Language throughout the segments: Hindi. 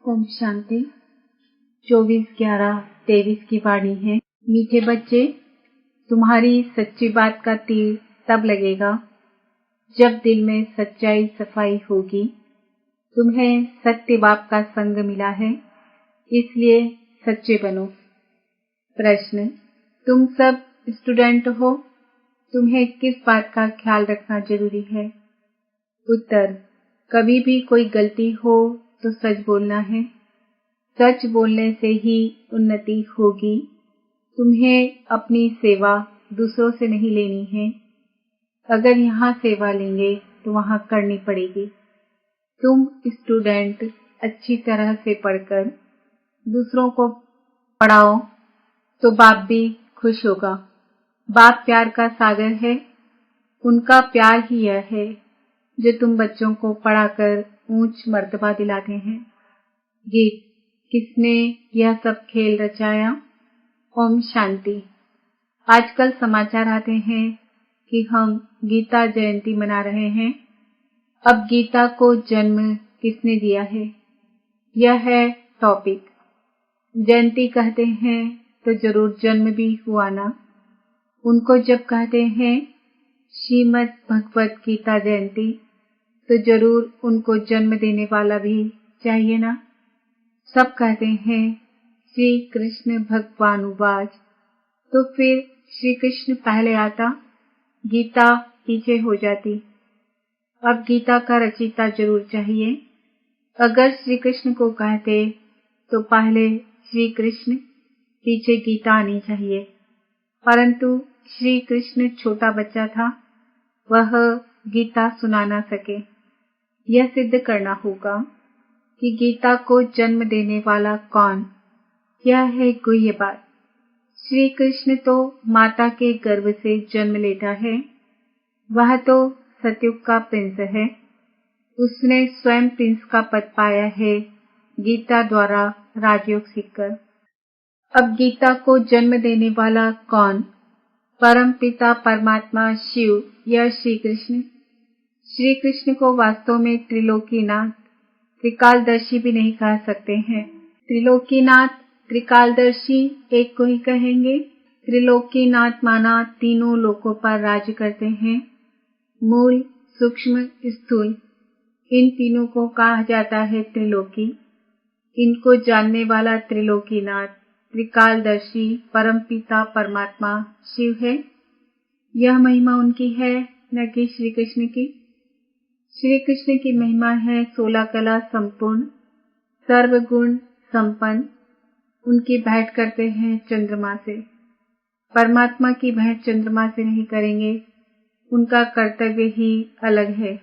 ओम शांति। 24/11/23 की वाणी है। मीठे बच्चे, तुम्हारी सच्ची बात का तीर तब लगेगा जब दिल में सच्चाई सफाई होगी। तुम्हें सत्य बाप का संग मिला है, इसलिए सच्चे बनो। प्रश्न, तुम सब स्टूडेंट हो, तुम्हें किस बात का ख्याल रखना जरूरी है? उत्तर, कभी भी कोई गलती हो तो सच बोलना है। सच बोलने से ही उन्नति होगी। तुम्हें अपनी सेवा दूसरों से नहीं लेनी है। अगर यहाँ सेवा लेंगे तो वहाँ करनी पड़ेगी। तुम स्टूडेंट अच्छी तरह से पढ़कर दूसरों को पढ़ाओ तो बाप भी खुश होगा। बाप प्यार का सागर है। उनका प्यार ही यह है जो तुम बच्चों को पढ़ाकर ऊंच मर्तबा दिलाते हैं। गीत, किसने यह सब खेल रचाया? ओम शांति। आजकल समाचार आते हैं कि हम गीता जयंती मना रहे हैं। अब गीता को जन्म किसने दिया है, यह है टॉपिक। जयंती कहते हैं तो जरूर जन्म भी हुआ ना। उनको जब कहते हैं श्रीमद् भगवत गीता जयंती तो जरूर उनको जन्म देने वाला भी चाहिए ना। सब कहते हैं श्री कृष्ण भगवानुवाच, तो फिर श्री कृष्ण पहले आता, गीता पीछे हो जाती। अब गीता का रचयिता जरूर चाहिए। अगर श्री कृष्ण को कहते तो पहले श्री कृष्ण पीछे गीता आनी चाहिए, परंतु श्री कृष्ण छोटा बच्चा था, वह गीता सुना ना सके। यह सिद्ध करना होगा कि गीता को जन्म देने वाला कौन, यह है गुह्य बात। श्री कृष्ण तो माता के गर्भ से जन्म लेता है। वह तो सतयुग का प्रिंस है। उसने स्वयं प्रिंस का पद पाया है गीता द्वारा राजयोग सीखकर। अब गीता को जन्म देने वाला कौन? परम पिता परमात्मा शिव या श्री कृष्ण। श्री कृष्ण को वास्तव में त्रिलोकीनाथ, त्रिकालदर्शी भी नहीं कह सकते हैं। त्रिलोकीनाथ, त्रिकालदर्शी एक को ही कहेंगे। त्रिलोकीनाथ माना तीनों लोकों पर राज्य करते हैं। मूल, सूक्ष्म, स्थूल, इन तीनों को कहा जाता है त्रिलोकी। इनको जानने वाला त्रिलोकीनाथ, त्रिकालदर्शी परमपिता परमात्मा शिव है। यह महिमा उनकी है, न कि श्री कृष्ण की। श्री कृष्ण की महिमा है 16 कला संपूर्ण, सर्वगुण संपन्न। उनकी भेंट करते हैं चंद्रमा से। परमात्मा की भेंट चंद्रमा से नहीं करेंगे, उनका कर्तव्य ही अलग है।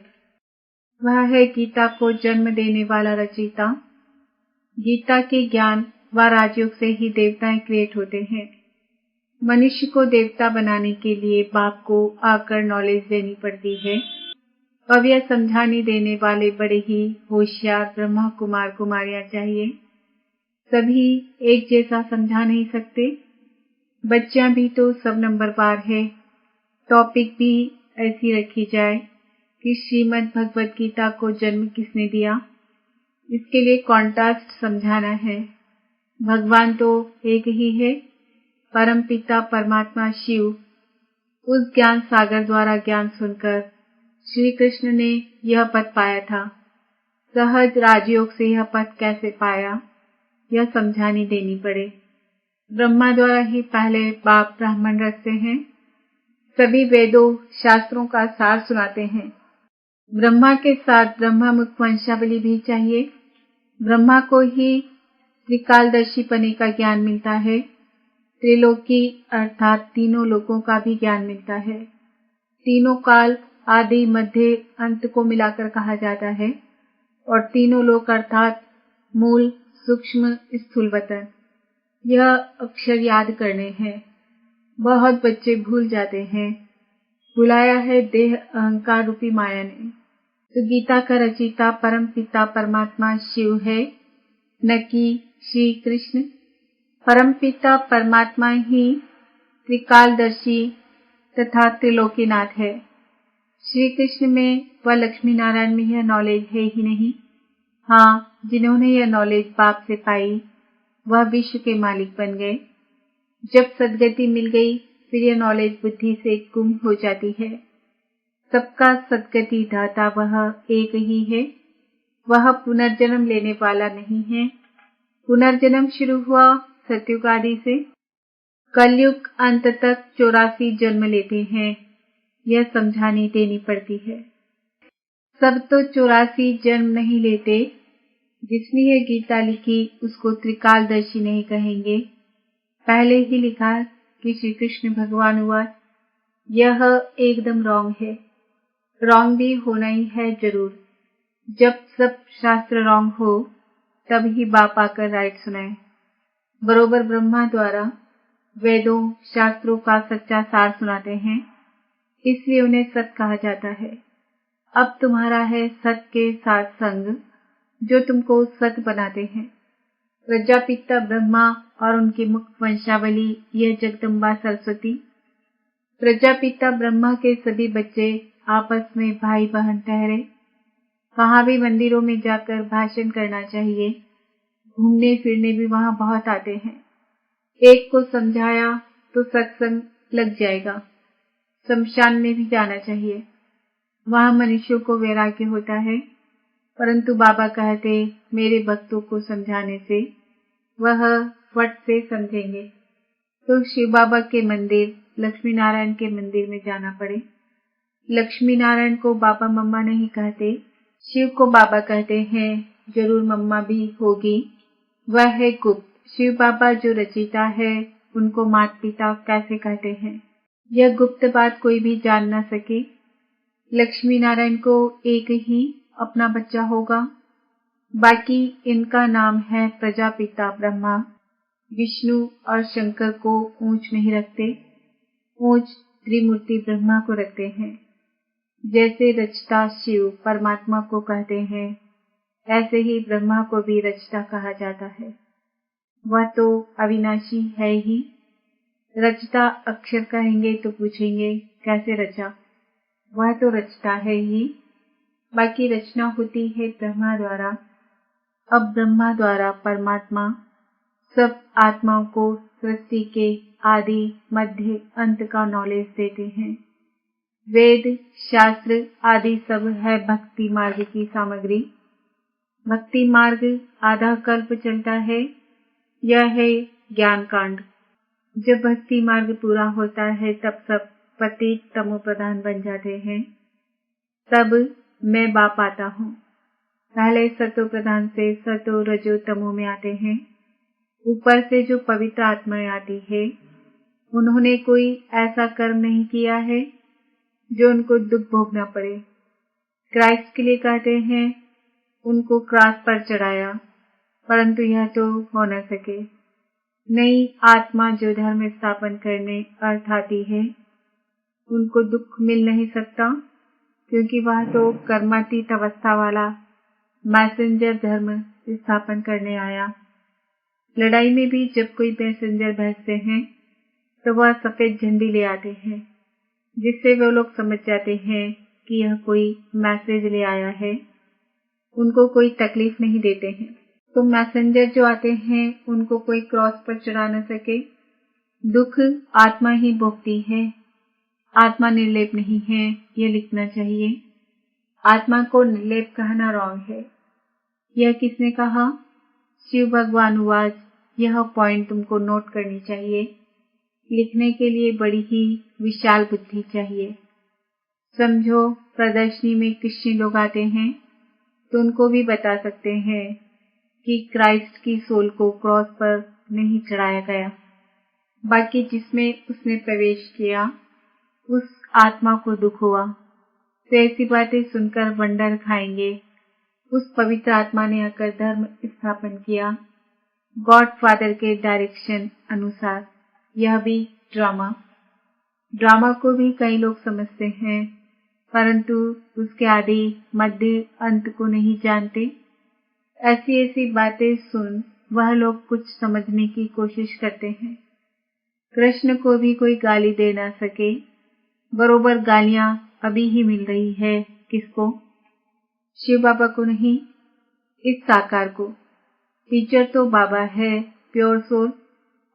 वह है गीता को जन्म देने वाला रचयिता। गीता के ज्ञान व राजयोग से ही देवताएं क्रिएट होते हैं। मनुष्य को देवता बनाने के लिए बाप को आकर नॉलेज देनी पड़ती है। अब यह समझाने देने वाले बड़े ही होशियार ब्रह्मा कुमार कुमारियां चाहिए। सभी एक जैसा समझा नहीं सकते। बच्चियां भी तो सब नंबरवार है। टॉपिक भी ऐसी रखी जाए कि श्रीमद् भगवत गीता को जन्म किसने दिया। इसके लिए कॉन्ट्रास्ट समझाना है। भगवान तो एक ही है, परम पिता परमात्मा शिव। उस ज्ञान सागर द्वारा ज्ञान सुनकर श्री कृष्ण ने यह पद पाया था। सहज राजयोग से यह पद कैसे पाया, यह समझानी देनी पड़े। ब्रह्मा द्वारा ही पहले बाप ब्राह्मण रचते हैं। सभी वेदों शास्त्रों का सार सुनाते हैं। ब्रह्मा के साथ ब्रह्मा मुख वंशावली भी चाहिए। ब्रह्मा को ही त्रिकालदर्शी पने का ज्ञान मिलता है। त्रिलोकी अर्थात तीनों लोकों का भी ज्ञान मिलता है। तीनों काल आदि मध्य अंत को मिलाकर कहा जाता है। और तीनों लोक अर्थात मूल, सूक्ष्म, स्थूल वतन। यह अक्षर याद करने हैं। बहुत बच्चे भूल जाते हैं। बुलाया है देह अहंकार रूपी माया ने। तो गीता का रचयिता परम पिता परमात्मा शिव है, न कि श्री कृष्ण। परम पिता परमात्मा ही त्रिकालदर्शी तथा त्रिलोकीनाथ है। श्री कृष्ण में व लक्ष्मी नारायण में यह नॉलेज है ही नहीं। हाँ, जिन्होंने यह नॉलेज बाप से पाई वह विश्व के मालिक बन गए। जब सद्गति मिल गई फिर यह नॉलेज बुद्धि से गुम हो जाती है। सबका सद्गति दाता वह एक ही है, वह पुनर्जन्म लेने वाला नहीं है। पुनर्जन्म शुरू हुआ सतयुग आदि से, कलयुग अंत तक 84 जन्म लेते हैं, यह समझानी देनी पड़ती है। सब तो 84 जन्म नहीं लेते। जिसने यह गीता लिखी उसको त्रिकालदर्शी नहीं कहेंगे। पहले ही लिखा कि श्री कृष्ण भगवान हुआ, यह एकदम रॉन्ग है। रॉन्ग भी होना ही है जरूर। जब सब शास्त्र रॉन्ग हो तब ही बाप आकर राइट सुनाए। बरोबर ब्रह्मा द्वारा वेदों शास्त्रों का सच्चा सार सुनाते हैं, इसलिए उन्हें सत कहा जाता है। अब तुम्हारा है सत के साथ संग जो तुमको सत बनाते हैं। प्रजापिता ब्रह्मा और उनकी मुख्य वंशावली यह जगदम्बा सरस्वती। प्रजापिता ब्रह्मा के सभी बच्चे आपस में भाई बहन ठहरे। वहां भी मंदिरों में जाकर भाषण करना चाहिए। घूमने फिरने भी वहां बहुत आते हैं। एक को समझाया तो सत्संग लग जाएगा। शमशान में भी जाना चाहिए, वहां मनुष्यों को वैराग्य होता है। परंतु बाबा कहते मेरे भक्तों को समझाने से वह फट से समझेंगे। तो शिव बाबा के मंदिर, लक्ष्मी नारायण के मंदिर में जाना पड़े। लक्ष्मी नारायण को बाबा मम्मा नहीं कहते, शिव को बाबा कहते हैं। जरूर मम्मा भी होगी, वह है गुप्त। शिव बाबा जो रचयिता है उनको माता पिता कैसे कहते हैं, यह गुप्त बात कोई भी जान न सके। लक्ष्मी नारायण को एक ही अपना बच्चा होगा, बाकी इनका नाम है प्रजापिता ब्रह्मा। विष्णु और शंकर को ऊंच नहीं रखते, ऊंच त्रिमूर्ति ब्रह्मा को रखते हैं। जैसे रचता शिव परमात्मा को कहते हैं, ऐसे ही ब्रह्मा को भी रचता कहा जाता है। वह तो अविनाशी है ही। रचता अक्षर कहेंगे तो पूछेंगे कैसे रचा, वह तो रचता है ही। बाकी रचना होती है ब्रह्मा द्वारा। अब ब्रह्मा द्वारा परमात्मा सब आत्माओं को सृष्टि के आदि मध्य अंत का नॉलेज देते हैं। वेद शास्त्र आदि सब है भक्ति मार्ग की सामग्री। भक्ति मार्ग आधा कल्प चलता है, यह है ज्ञान कांड। जब भक्ति मार्ग पूरा होता है तब सब पतित तमो प्रधान बन जाते हैं। तब मैं बाप आता हूँ। पहले सतो प्रधान से सतो रजो तमो में आते हैं। ऊपर से जो पवित्र आत्माएं आती है उन्होंने कोई ऐसा कर्म नहीं किया है जो उनको दुख भोगना पड़े। क्राइस्ट के लिए कहते हैं उनको क्रॉस पर चढ़ाया, परंतु यह तो हो न सके। नई आत्मा जो धर्म स्थापन करने अर्थ आती है उनको दुख मिल नहीं सकता, क्योंकि वह तो कर्मातीत अवस्था वाला मैसेंजर धर्म स्थापन करने आया। लड़ाई में भी जब कोई मैसेंजर भेजते हैं तो वह सफेद झंडी ले आते हैं, जिससे वे लोग समझ जाते हैं कि यह कोई मैसेज ले आया है। उनको कोई तकलीफ नहीं देते हैं। तो मैसेंजर जो आते हैं उनको कोई क्रॉस पर चढ़ा न सके। दुख आत्मा ही भोगती है, आत्मा निर्लेप नहीं है, यह लिखना चाहिए। आत्मा को निर्लेप कहना रॉन्ग है। यह किसने कहा? शिव भगवान हुआ। यह पॉइंट तुमको नोट करनी चाहिए। लिखने के लिए बड़ी ही विशाल बुद्धि चाहिए। समझो प्रदर्शनी में कृष्ण लोग आते हैं तो उनको भी बता सकते हैं कि क्राइस्ट की सोल को क्रॉस पर नहीं चढ़ाया गया, बाकी जिसमें उसने प्रवेश किया उस आत्मा को दुख हुआ। तो ऐसी बातें सुनकर वंडर खाएंगे। उस पवित्र आत्मा ने आकर धर्म स्थापन किया गॉड फादर के डायरेक्शन अनुसार। यह भी ड्रामा को भी कई लोग समझते हैं, परंतु उसके आदि मध्य अंत को नहीं जानते। ऐसी ऐसी बातें सुन वह लोग कुछ समझने की कोशिश करते हैं। कृष्ण को भी कोई गाली दे ना सके। बरोबर गालियां अभी ही मिल रही है। किसको? शिव बाबा को नहीं। इस साकार को। टीचर तो बाबा है, प्योर सोल,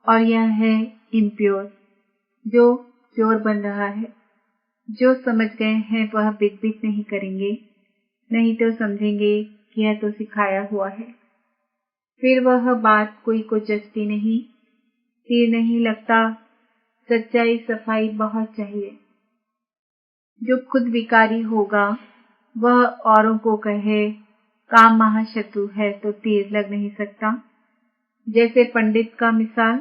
और यह है इम्प्योर, जो प्योर बन रहा है। जो समझ गए हैं वह बिट बिट नहीं करेंगे, नहीं तो समझेंगे कि यह तो सिखाया हुआ है। फिर वह बात कोई को जचती नहीं, तीर नहीं लगता। सच्चाई सफाई बहुत चाहिए। जो खुद विकारी होगा वह औरों को कहे काम महाशत्रु है तो तीर लग नहीं सकता। जैसे पंडित का मिसाल,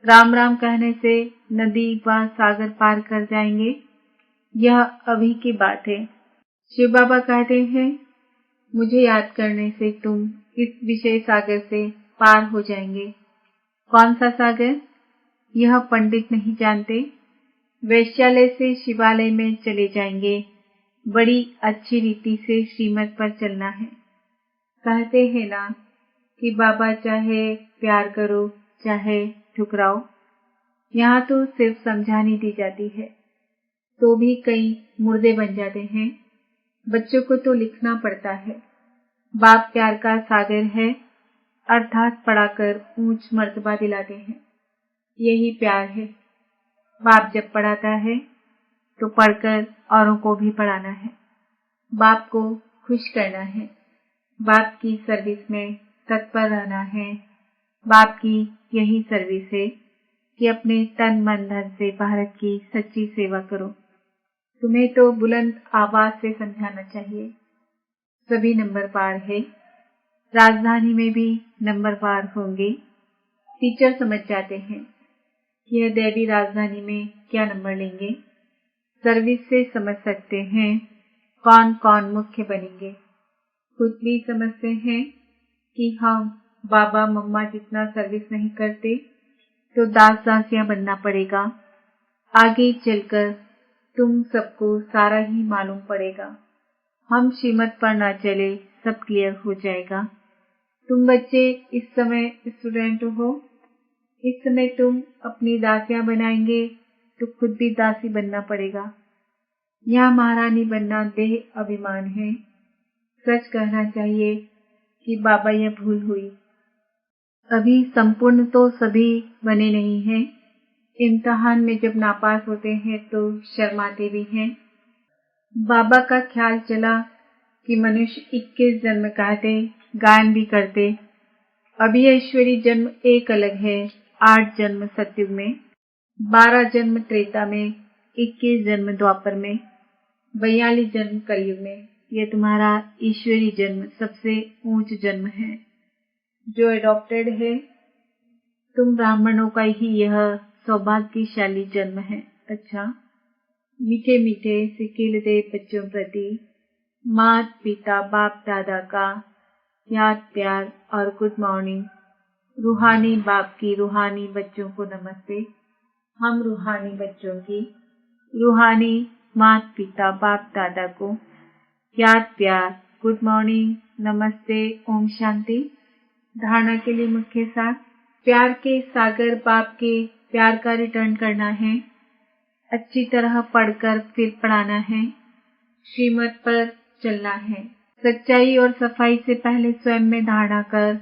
राम राम कहने से नदी व सागर पार कर जाएंगे, यह अभी की बात है। शिव बाबा कहते हैं, मुझे याद करने से तुम इस विषय सागर से पार हो जाएंगे। कौन सा सागर? यह पंडित नहीं जानते। वैश्यालय से शिवालय में चले जाएंगे। बड़ी अच्छी रीति से श्रीमत पर चलना है। कहते हैं ना कि बाबा चाहे प्यार करो चाहे ठुकराओ। यहाँ तो सिर्फ समझानी दी जाती है, तो भी कई मुर्दे बन जाते हैं। बच्चों को तो लिखना पड़ता है। बाप प्यार का सागर है, अर्थात पढ़ाकर ऊंच मर्तबा दिलाते हैं। यही प्यार है। बाप जब पढ़ाता है तो पढ़कर औरों को भी पढ़ाना है। बाप को खुश करना है। बाप की सर्विस में तत्पर रहना है। बाप की यही सर्विस है कि अपने तन मन धन से भारत की सच्ची सेवा करो। तुम्हें तो बुलंद आवाज से समझाना चाहिए। सभी नंबर पार है। राजधानी में भी नंबर पार होंगे। टीचर समझ जाते हैं कि यह दैवी राजधानी में क्या नंबर लेंगे। सर्विस से समझ सकते हैं कौन कौन मुख्य बनेंगे। खुद भी समझते हैं कि हम बाबा मम्मा जितना सर्विस नहीं करते तो दास दासियां बनना पड़ेगा। आगे चलकर तुम सबको सारा ही मालूम पड़ेगा। हम श्रीमत पर ना चले, सब क्लियर हो जाएगा। तुम बच्चे इस समय स्टूडेंट हो। इस समय तुम अपनी दासियां बनाएंगे तो खुद भी दासी बनना पड़ेगा। यहाँ महारानी बनना देह अभिमान है। सच कहना चाहिए कि बाबा यह भूल हुई। अभी संपूर्ण तो सभी बने नहीं हैं। इम्तिहान में जब नापास होते हैं तो शर्माते भी हैं। बाबा का ख्याल चला कि मनुष्य 21 जन्म कहते, गायन भी करते। अभी ईश्वरी जन्म एक अलग है। 8 जन्म सतयुग में, 12 जन्म त्रेता में, 21 जन्म द्वापर में, 42 जन्म कलयुग में। यह तुम्हारा ईश्वरी जन्म सबसे ऊंच जन्म है जो एडॉप्टेड है। तुम ब्राह्मणों का ही यह सौभाग्यशाली जन्म है। अच्छा, मीठे मीठे सिकिल दे बच्चों प्रति माता पिता बाप दादा का याद प्यार और गुड मॉर्निंग। रूहानी बाप की रूहानी बच्चों को नमस्ते। हम रूहानी बच्चों की रूहानी माता पिता बाप दादा को याद प्यार गुड मॉर्निंग नमस्ते ओम शांति। धारणा के लिए मुख्य सार, प्यार के सागर बाप के प्यार का रिटर्न करना है। अच्छी तरह पढ़कर फिर पढ़ाना है। श्रीमत पर चलना है। सच्चाई और सफाई से पहले स्वयं में धारणा कर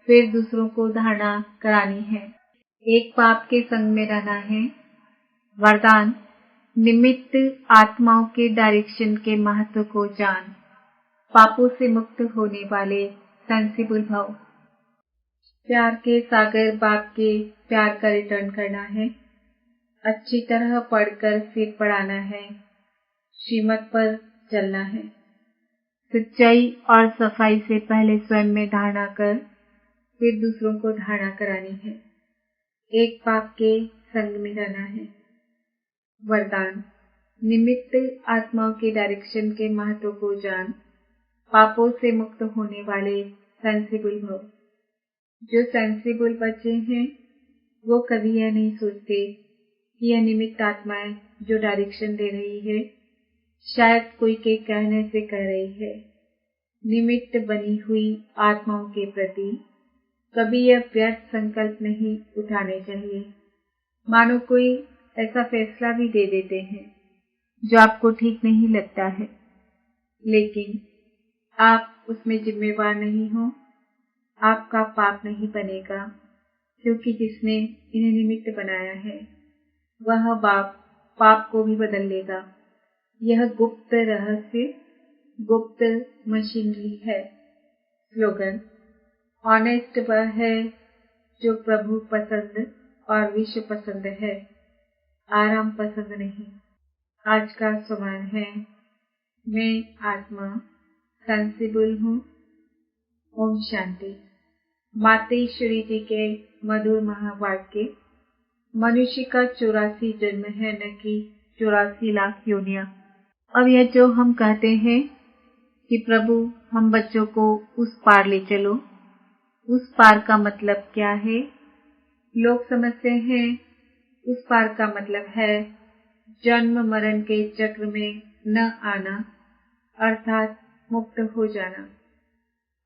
फिर दूसरों को धारणा करानी है। एक बाप के संग में रहना है। वरदान, निमित्त आत्माओं के डायरेक्शन के महत्व को जान। पापों से मुक्त होने वाले सेंसिबल भव। प्यार के सागर बाप के प्यार का रिटर्न करना है। अच्छी तरह पढ़कर फिर पढ़ाना है। श्रीमत पर चलना है। सच्चाई और सफाई से पहले स्वयं में धारणा कर फिर दूसरों को धारणा करानी है। एक बाप के संग में रहना है। वरदान, निमित्त आत्माओं के डायरेक्शन के महत्व को जान। पापों से मुक्त होने वाले सेंसिबल भव। जो सेंसिबल बच्चे हैं वो कभी यह नहीं सोचते कि यह निमित्त आत्माएं जो डायरेक्शन दे रही है शायद कोई के कहने से कह रही है। निमित्त बनी हुई आत्माओं के प्रति कभी यह व्यर्थ संकल्प नहीं उठाने चाहिए। मानो कोई ऐसा फैसला भी दे देते हैं जो आपको ठीक नहीं लगता है, लेकिन आप उसमें जिम्मेवार नहीं हो। आपका पाप नहीं बनेगा, क्योंकि जिसने इन्हें निमित्त बनाया है वह पाप को भी बदल लेगा। यह गुप्त रहस्य, गुप्त मशीनरी है। स्लोगन: ऑनेस्ट वह है जो प्रभु पसंद और विश्व पसंद है, आराम पसंद नहीं। आज का सवाल है, मैं आत्मा सेंसिबल हूँ। ओम शांति। मातेश्वरी जी के मधुर महावाक्य। मनुष्य का 84 जन्म है, न कि 84 लाख योनियां। अब यह जो हम कहते हैं कि प्रभु हम बच्चों को उस पार ले चलो, उस पार का मतलब क्या है? लोग समझते हैं उस पार का मतलब है जन्म मरण के चक्र में न आना, अर्थात मुक्त हो जाना।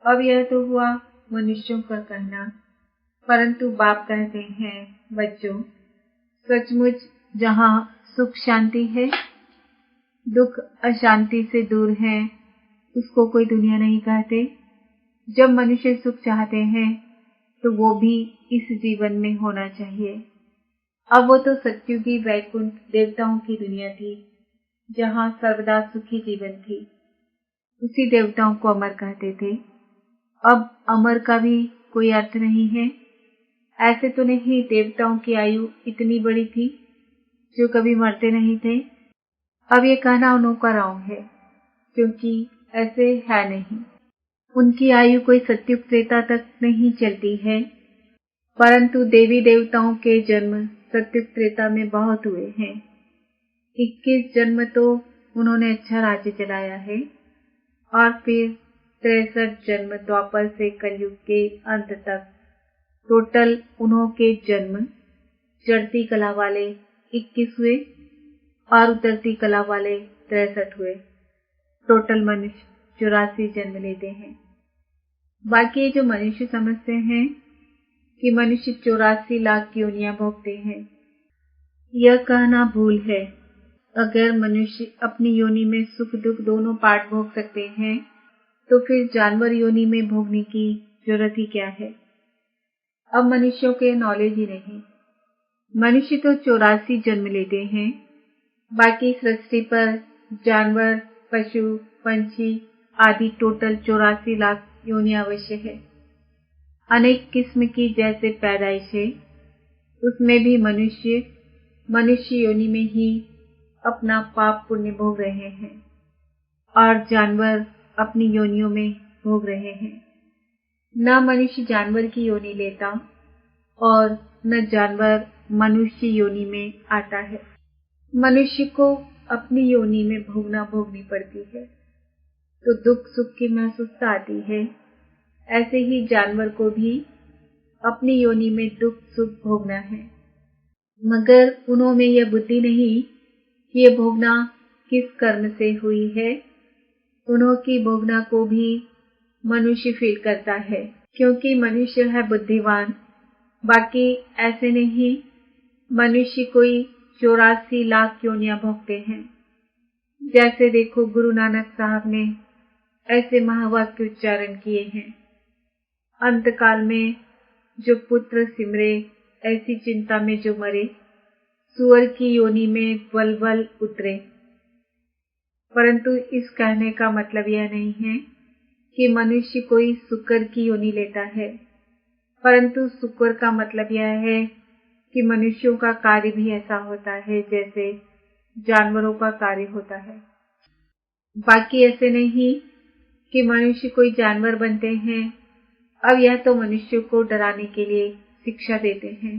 अब यह तो हुआ मनुष्यों का कहना, परंतु बाप कहते हैं, बच्चों, सचमुच जहाँ सुख शांति है, दुख अशांति से दूर है, उसको कोई दुनिया नहीं कहते। जब मनुष्य सुख चाहते हैं तो वो भी इस जीवन में होना चाहिए। अब वो तो सत्युगी वैकुंठ देवताओं की दुनिया थी, जहाँ सर्वदा सुखी जीवन थी। उसी देवताओं को अमर कहते थे। अब अमर का भी कोई अर्थ नहीं है। ऐसे तो नहीं देवताओं की आयु इतनी बड़ी थी जो कभी मरते नहीं थे। अब ये कहना उन्हों का रॉन्ग है, क्योंकि ऐसे है नहीं। उनकी आयु कोई सत्युग त्रेता तक नहीं चलती है, परंतु देवी देवताओं के जन्म सत्युग त्रेता में बहुत हुए हैं। 21 जन्म तो उन्होंने अच्छा राज्य चलाया है, और फिर 63 जन्म द्वापर से कलयुग के अंत तक। टोटल उन्हों के जन्म चढ़ती कला वाले 21 हुए और उतरती कला वाले 63 हुए। टोटल मनुष्य 84 जन्म लेते हैं। बाकी जो मनुष्य समझते हैं कि मनुष्य 84 लाख योनियां भोगते हैं, यह कहना भूल है। अगर मनुष्य अपनी योनि में सुख दुख दोनों पार्ट भोग सकते हैं, तो फिर जानवर योनि में भोगने की जरूरत ही क्या है? अब मनुष्यों के नॉलेज ही नहीं। मनुष्य तो 84 जन्म लेते हैं, बाकी सृष्टि पर जानवर, पशु, पंछी आदि टोटल 84 लाख योनियां अवश्य है। अनेक किस्म की जैसे पैदाइश है, उसमें भी मनुष्य योनि में ही अपना पाप पुण्य भोग रहे हैं, और जानवर अपनी योनियों में भोग रहे हैं। न मनुष्य जानवर की योनि लेता और न जानवर मनुष्य योनि में आता है। मनुष्य को अपनी योनि में भोगनी पड़ती है, तो दुख सुख की महसूसता आती है। ऐसे ही जानवर को भी अपनी योनि में दुख सुख भोगना है, मगर उन्होंने यह बुद्धि नहीं कि यह भोगना किस कर्म से हुई है। उन्हों की भोगना को भी मनुष्य फील करता है, क्योंकि मनुष्य है बुद्धिवान। बाकी ऐसे नहीं मनुष्य कोई 84 लाख योनियां भोगते हैं। जैसे देखो गुरु नानक साहब ने ऐसे महावाक्य उच्चारण किए हैं, अंतकाल में जो पुत्र सिमरे, ऐसी चिंता में जो मरे, सुअर की योनि में बल उतरे। परंतु इस कहने का मतलब यह नहीं है कि मनुष्य कोई सुकर की योनि लेता है, परंतु सुकर का मतलब यह है कि मनुष्यों का कार्य भी ऐसा होता है जैसे जानवरों का कार्य होता है। बाकी ऐसे नहीं कि मनुष्य कोई जानवर बनते हैं। अब यह तो मनुष्यों को डराने के लिए शिक्षा देते हैं,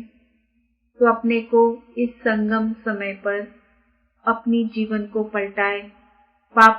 तो अपने को इस संगम समय पर अपनी जीवन को पलटाए, पाप